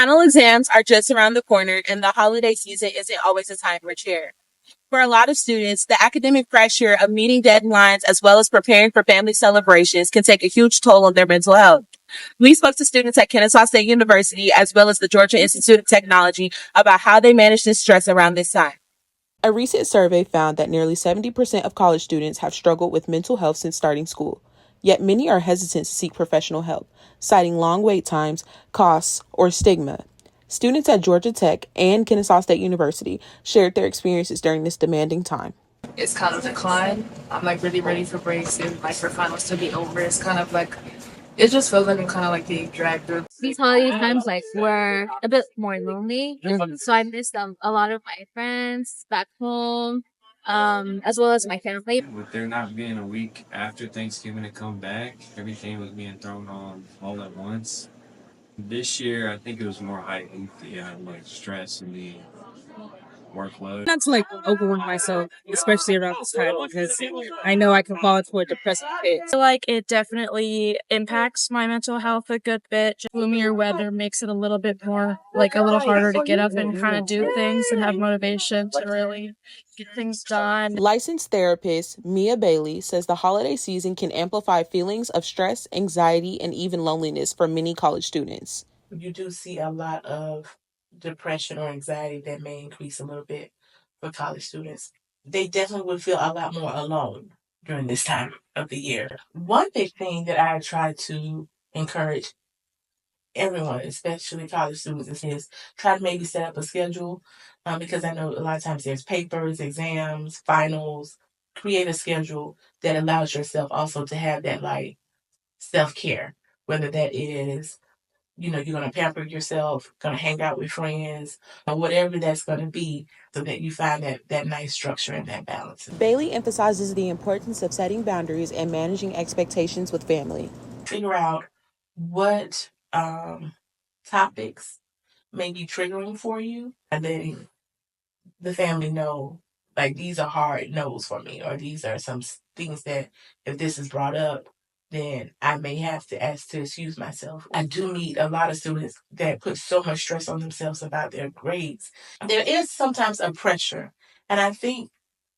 Final exams are just around the corner, and the holiday season isn't always a time for cheer. For a lot of students, the academic pressure of meeting deadlines as well as preparing for family celebrations can take a huge toll on their mental health. We spoke to students at Kennesaw State University as well as the Georgia Institute of Technology about how they manage this stress around this time. A recent survey found that nearly 70% of college students have struggled with mental health since starting school. Yet many are hesitant to seek professional help, citing long wait times, costs, or stigma. Students at Georgia Tech and Kennesaw State University shared their experiences during this demanding time. It's kind of decline. I'm like really ready for breaks and like for finals to be over. It's kind of like it just feels like I'm kind of like being dragged through. These holiday times like were a bit more lonely, so I missed a lot of my friends back home, as well as my family. With there not being a week after Thanksgiving to come back, everything was being thrown on all at once. This year, I think it was more heightened, like stress and the workload. Not to like overwhelm myself, especially around this time, because I know I can fall into a depressive pit. I feel like it definitely impacts my mental health a good bit. Gloomier weather makes it a little bit more, like a little harder to get up and kind of do things and have motivation to really get things done. Licensed therapist Mia Bailey says the holiday season can amplify feelings of stress, anxiety, and even loneliness for many college students. You do see a lot of depression or anxiety that may increase a little bit for college students. They definitely would feel a lot more alone during this time of the year. One big thing that I try to encourage everyone, especially college students, is try to maybe set up a schedule because I know a lot of times there's papers, exams, finals. Create a schedule that allows yourself also to have that like self-care, whether that is you're going to pamper yourself, going to hang out with friends, or whatever that's going to be, so that you find that nice structure and that balance. Bailey emphasizes the importance of setting boundaries and managing expectations with family. Figure out what topics may be triggering for you, and then the family know, like, these are hard no's for me, or these are some things that if this is brought up, then I may have to ask to excuse myself. I do meet a lot of students that put so much stress on themselves about their grades. There is sometimes a pressure. And I think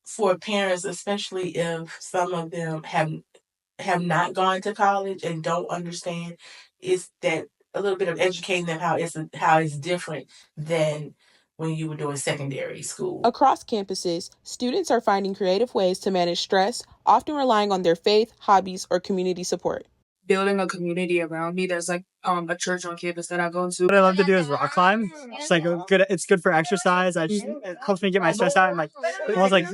for parents, especially if some of them have not gone to college and don't understand, is that a little bit of educating them how it's different than when you were doing secondary school. Across campuses, students are finding creative ways to manage stress, often relying on their faith, hobbies, or community support. Building a community around me. There's like a church on campus that I go to. What I love to do is rock climb. It's like it's good for exercise. It helps me get my stress out and like almost like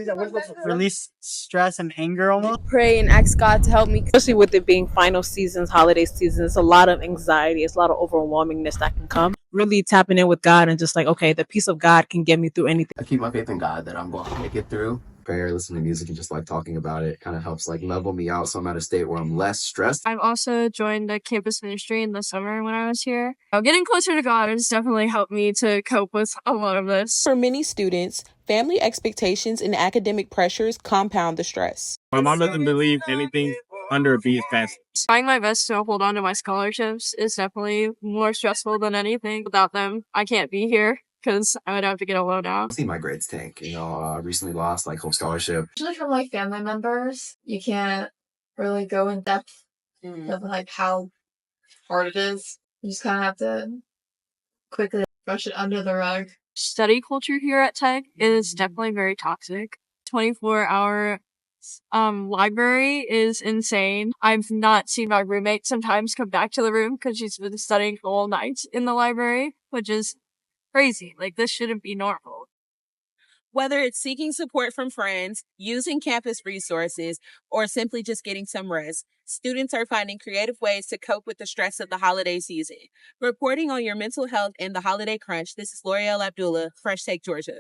release stress and anger almost. Pray and ask God to help me, especially with it being final seasons, holiday seasons. A lot of anxiety, it's a lot of overwhelmingness that can come. Really tapping in with God and just like, okay, the peace of God can get me through anything. I keep my faith in God that I'm going to make it through. Prayer, listen to music, and just like talking about it kind of helps like level me out, so I'm at a state where I'm less stressed. I've also joined a campus ministry in the summer when I was here. Getting closer to God has definitely helped me to cope with a lot of this. For many students, family expectations and academic pressures compound the stress. My mom doesn't believe anything under a B is fancy. Trying my best to hold on to my scholarships is definitely more stressful than anything. Without them, I can't be here because I would have to get a loan out. I see my grades tank. I recently lost like Hope Scholarship. Usually from like family members, you can't really go in depth of like how hard it is. You just kind of have to quickly brush it under the rug. Study culture here at Tech is definitely very toxic. 24-hour library is insane. I've not seen my roommate sometimes come back to the room because she's been studying all night in the library, which is crazy. Like, this shouldn't be normal. Whether it's seeking support from friends, using campus resources, or simply just getting some rest, students are finding creative ways to cope with the stress of the holiday season. Reporting on your mental health and the holiday crunch, this is L'Oreal Abdullah, Fresh Take, Georgia.